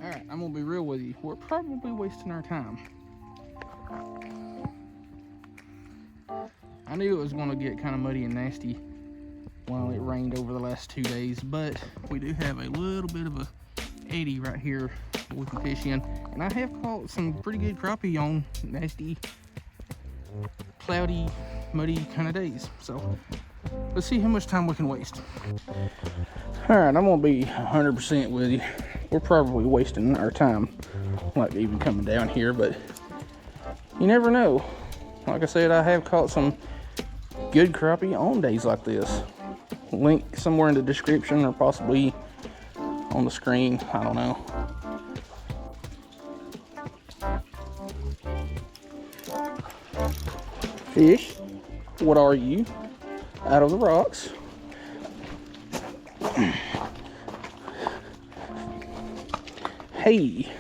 Alright, I'm gonna be real with you. We're probably wasting our time. I knew it was gonna get kind of muddy and nasty while it rained over the last 2 days, but we do have a little bit of a eddy right here we can fish in, and I have caught some pretty good crappie on nasty, cloudy, muddy kind of days. So let's see how much time we can waste. All right, I'm gonna be 100% with you. We're probably wasting our time, like even coming down here, but you never know. Like I said, I have caught some good crappie on days like this. Link somewhere in the description or possibly on the screen, I don't know. Fish, what are you? Out of the rocks. Hey.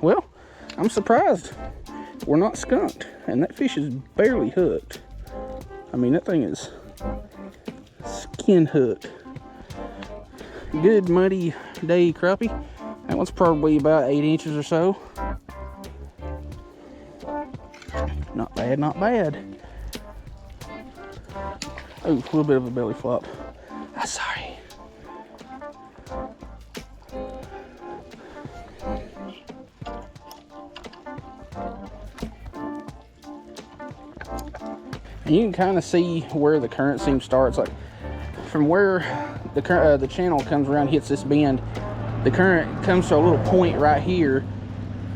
Well, I'm surprised we're not skunked, and that fish is barely hooked. I mean, that thing is skin hooked. Good muddy day crappie. That one's probably about 8 inches or so. Not bad, not bad. Oh, a little bit of a belly flop. I'm sorry. And you can kind of see where the current seam starts. Like from where the channel comes around, hits this bend, the current comes to a little point right here,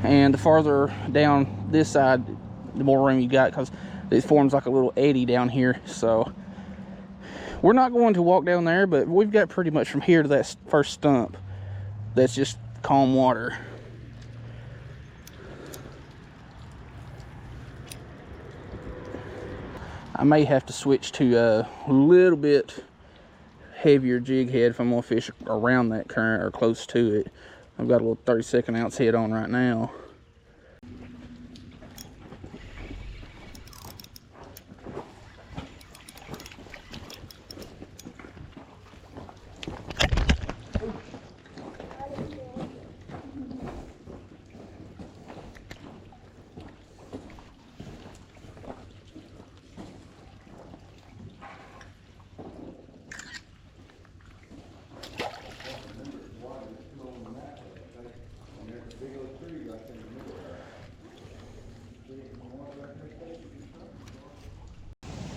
and the farther down this side, the more room you got, because it forms like a little eddy down here. So we're not going to walk down there, but we've got pretty much from here to that first stump that's just calm water. I may have to switch to a little bit heavier jig head if I'm gonna fish around that current or close to it. I've got a little 32nd ounce head on right now.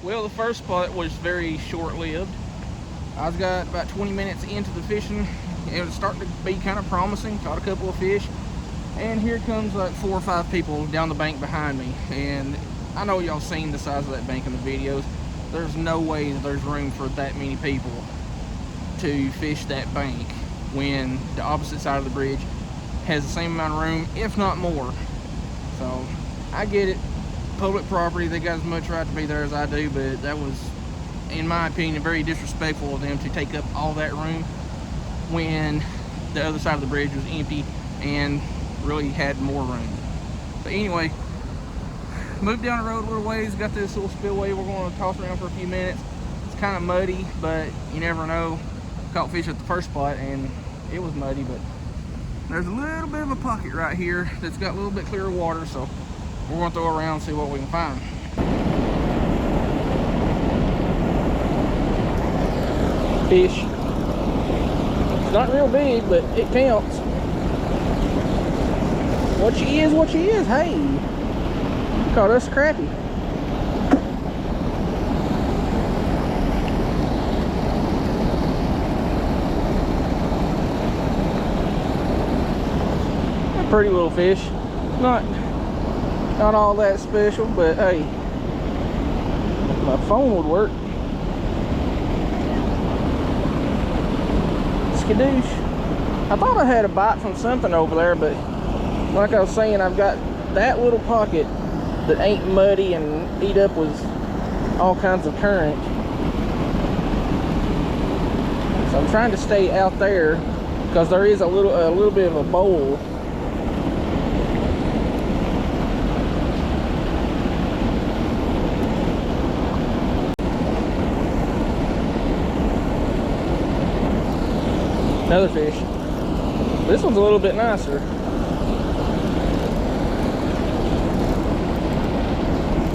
Well, the first spot was very short-lived. I got about 20 minutes into the fishing. It was starting to be kind of promising. Caught a couple of fish, and here comes like 4 or 5 people down the bank behind me. And I know y'all seen the size of that bank in the videos. There's no way that there's room for that many people to fish that bank when the opposite side of the bridge has the same amount of room, if not more. So I get it. Public property, they got as much right to be there as I do, but that was, in my opinion, very disrespectful of them to take up all that room when the other side of the bridge was empty and really had more room. But anyway, moved down the road a little ways, got this little spillway we're going to toss around for a few minutes. It's kind of muddy, but you never know. Caught fish at the first spot and it was muddy, but there's a little bit of a pocket right here that's got a little bit clearer water, so we're going to throw around and see what we can find. Fish. It's not real big, but it counts. What she is, what she is. Hey, caught us a crappie. A pretty little fish. Not all that special, but hey, my phone would work. Skadoosh. I thought I had a bite from something over there, but like I was saying, I've got that little pocket that ain't muddy and eat up with all kinds of current. So I'm trying to stay out there because there is a little bit of a bowl. Another fish. This one's a little bit nicer.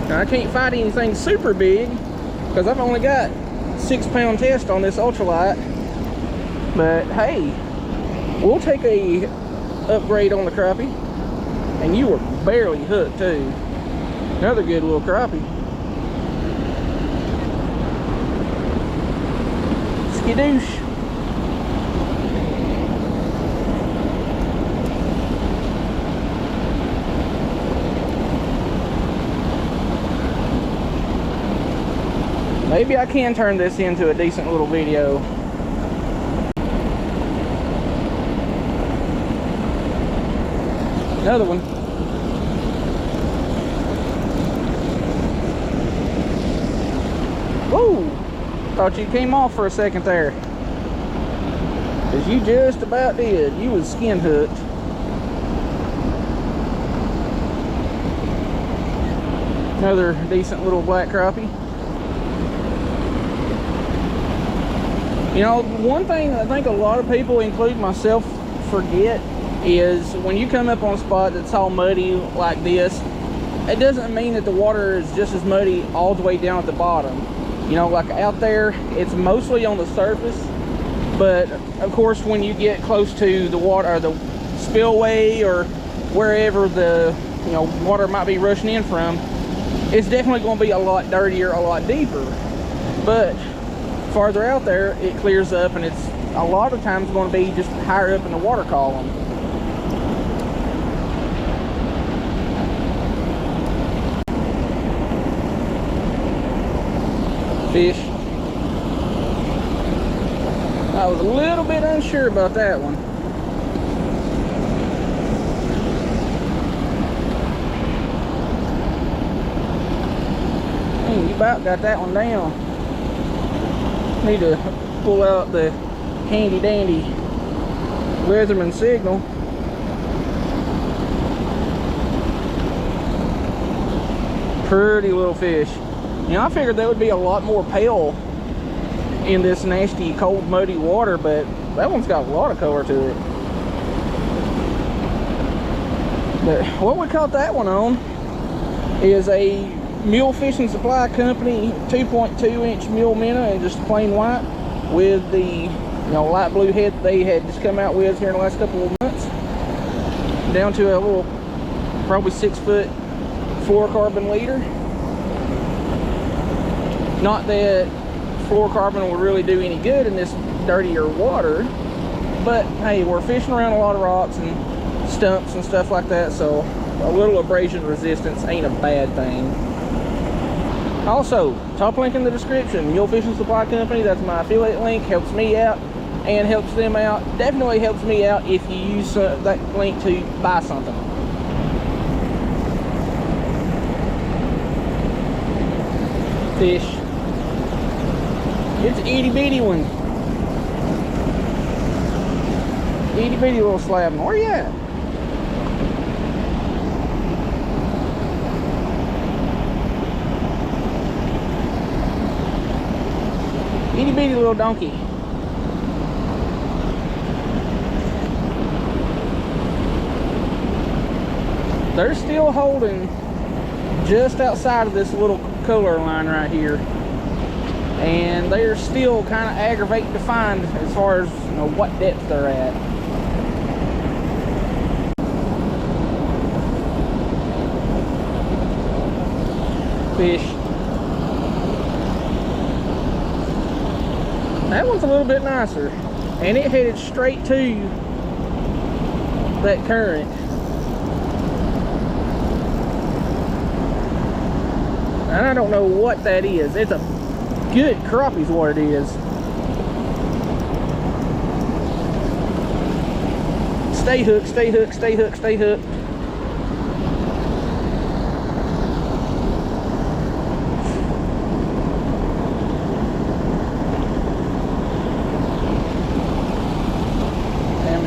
Now, I can't find anything super big because I've only got 6 pound test on this ultralight. But hey, we'll take a upgrade on the crappie. And you were barely hooked too. Another good little crappie. Skidoosh. Maybe I can turn this into a decent little video. Another one. Whoa! Thought you came off for a second there. Cause you just about did. You was skin hooked. Another decent little black crappie. You know, one thing I think a lot of people, including myself, forget is when you come up on a spot that's all muddy like this, it doesn't mean that the water is just as muddy all the way down at the bottom. You know, like out there, it's mostly on the surface, but of course when you get close to the water or the spillway or wherever the water might be rushing in from, it's definitely going to be a lot dirtier, a lot deeper. But farther out there, it clears up, and it's a lot of times going to be just higher up in the water column. Fish. I was a little bit unsure about that one. Dang, you about got that one down. Need to pull out the handy dandy Weatherman signal. Pretty little fish. You know, I figured that would be a lot more pale in this nasty, cold, muddy water, but that one's got a lot of color to it. But what we caught that one on is a Mule Fishing Supply Company 2.2-inch mule minnow, and just plain white with the light blue head they had just come out with here in the last couple of months, down to a little probably 6-foot fluorocarbon leader. Not that fluorocarbon would really do any good in this dirtier water, but hey, we're fishing around a lot of rocks and stumps and stuff like that, so a little abrasion resistance ain't a bad thing. Also, top link in the description, Mule Fishing Supply Company, that's my affiliate link, helps me out and helps them out. Definitely helps me out if you use that link to buy something. Fish. It's an itty bitty one. Itty bitty little slab. Where you at? Itty bitty little donkey. They're still holding just outside of this little color line right here, and they're still kind of aggravating to find as far as what depth they're at. Fish. That one's a little bit nicer, and it headed straight to that current. And I don't know what that is. It's a good crappie's what it is. Stay hooked, stay hooked, stay hooked, stay hooked.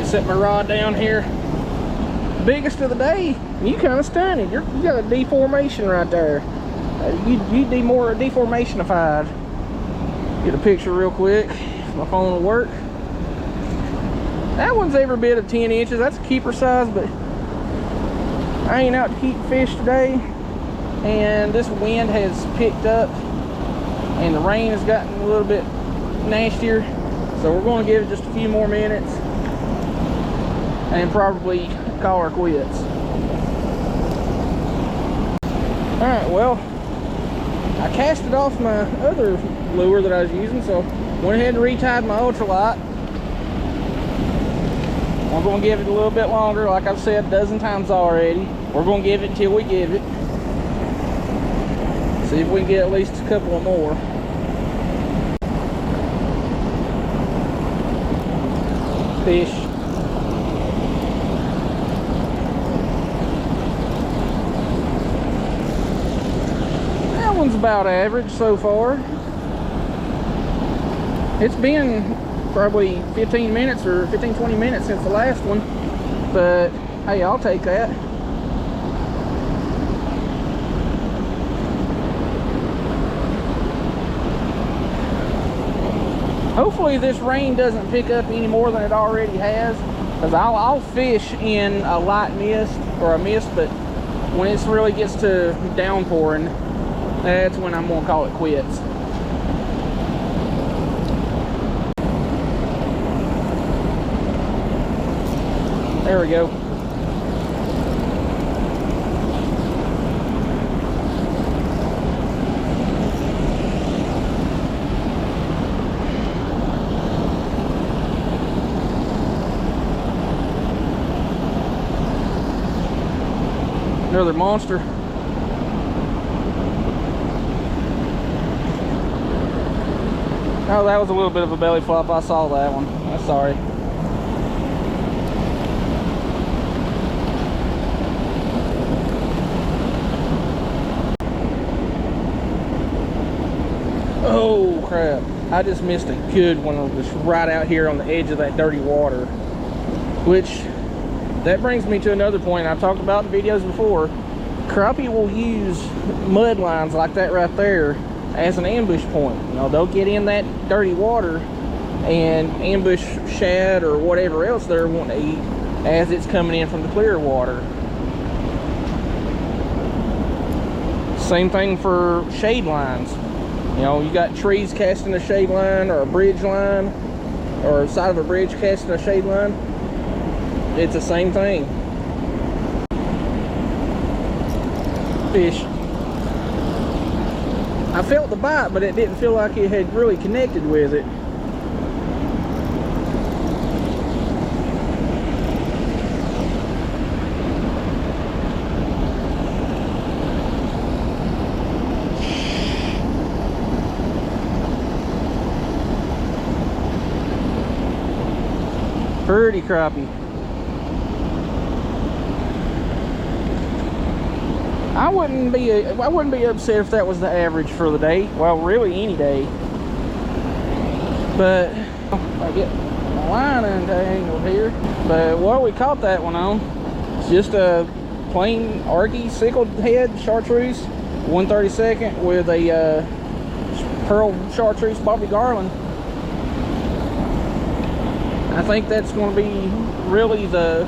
Set my rod down here. Biggest of the day. You kind of stunning. You got a deformation right there. You more deformationified. Get a picture real quick. My phone will work. That one's every bit of 10 inches. That's a keeper size, but I ain't out to keep fish today. And this wind has picked up and the rain has gotten a little bit nastier. So we're going to give it just a few more minutes and probably call her quits. Alright, well, I casted off my other lure that I was using, so went ahead and retied my ultralight. I'm going to give it a little bit longer, like I've said a dozen times already. We're going to give it until we give it. See if we can get at least a couple more. Fish. That one's about average so far. It's been probably 15 minutes or 15-20 minutes since the last one, but hey, I'll take that. Hopefully this rain doesn't pick up any more than it already has, because I'll fish in a light mist or a mist, but when it really gets to downpouring, that's when I'm going to call it quits. There we go. Another monster. Oh, that was a little bit of a belly flop. I saw that one. I'm sorry. Oh crap, I just missed a good one just right out here on the edge of that dirty water. Which, that brings me to another point I've talked about in videos before. Crappie will use mud lines like that right there as an ambush point. You know, they'll get in that dirty water and ambush shad or whatever else they're wanting to eat as it's coming in from the clear water. Same thing for shade lines. You know, you got trees casting a shade line, or a bridge line, or the side of a bridge casting a shade line. It's the same thing. Fish. I felt the bite, but it didn't feel like it had really connected with it. Pretty crappie. I wouldn't be upset if that was the average for the day. Well, really any day. But I get my line untangled here. But what we caught that one on, it's just a plain argy sickled head chartreuse, 1/32 with a pearl chartreuse Bobby Garland. I think that's going to be really the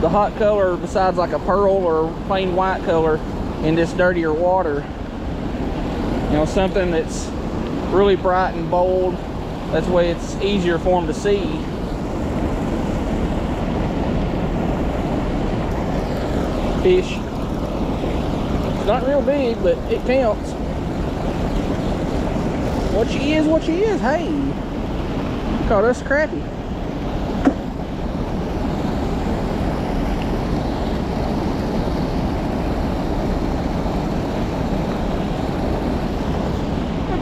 hot color, besides like a pearl or plain white color in this dirtier water. You know, something that's really bright and bold. That's the way it's easier for them to see. Fish. It's not real big, but it counts. What she is, what she is. Hey, caught us a crappie.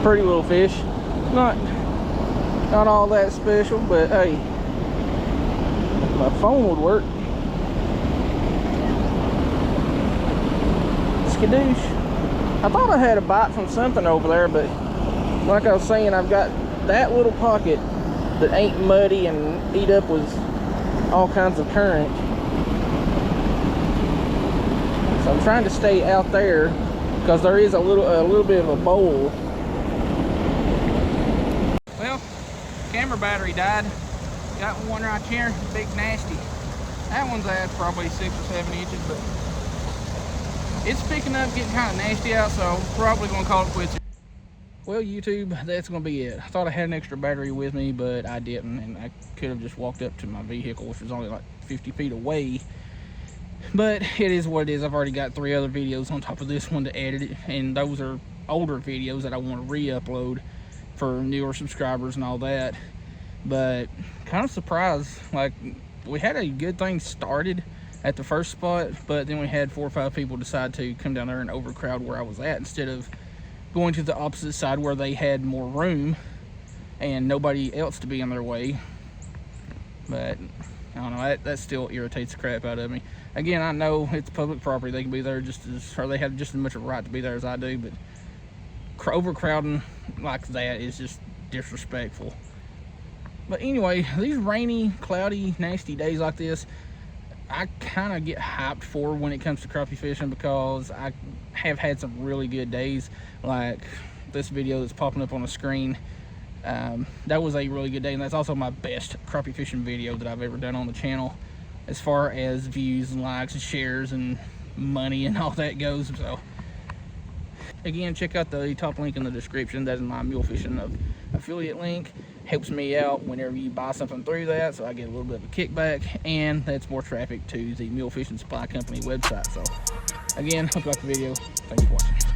Pretty little fish, not all that special, but hey, my phone would work. Skadoosh. I thought I had a bite from something over there, but like I was saying, I've got that little pocket that ain't muddy and eat up with all kinds of current. So I'm trying to stay out there because there is a little bit of a bowl. Well, camera battery died. Got one right here, big nasty. That one's at probably 6 or 7 inches, but it's picking up, getting kind of nasty out, so I'm probably gonna call it quits. Well, YouTube, that's gonna be it. I thought I had an extra battery with me, but I didn't, and I could have just walked up to my vehicle, which was only like 50 feet away. But it is what it is. I've already got 3 other videos on top of this one to edit it, and those are older videos that I want to re-upload for newer subscribers and all that. But kind of surprised, like, we had a good thing started at the first spot, but then we had 4 or 5 people decide to come down there and overcrowd where I was at, instead of going to the opposite side where they had more room and nobody else to be in their way. But I don't know, that still irritates the crap out of me. Again, I know it's public property, they can be there just as, or they have just as much of a right to be there as I do, but overcrowding like that is just disrespectful. But anyway, these rainy, cloudy, nasty days like this, I kind of get hyped for when it comes to crappie fishing, because I have had some really good days, like this video that's popping up on the screen. That was a really good day, and that's also my best crappie fishing video that I've ever done on the channel, as far as views and likes and shares and money and all that goes. So again, check out the top link in the description. That is my mule fishing affiliate link. Helps me out whenever you buy something through that, so I get a little bit of a kickback, and that's more traffic to the Mule Fishing Supply Company website. So again, hope you liked the video. Thanks for watching.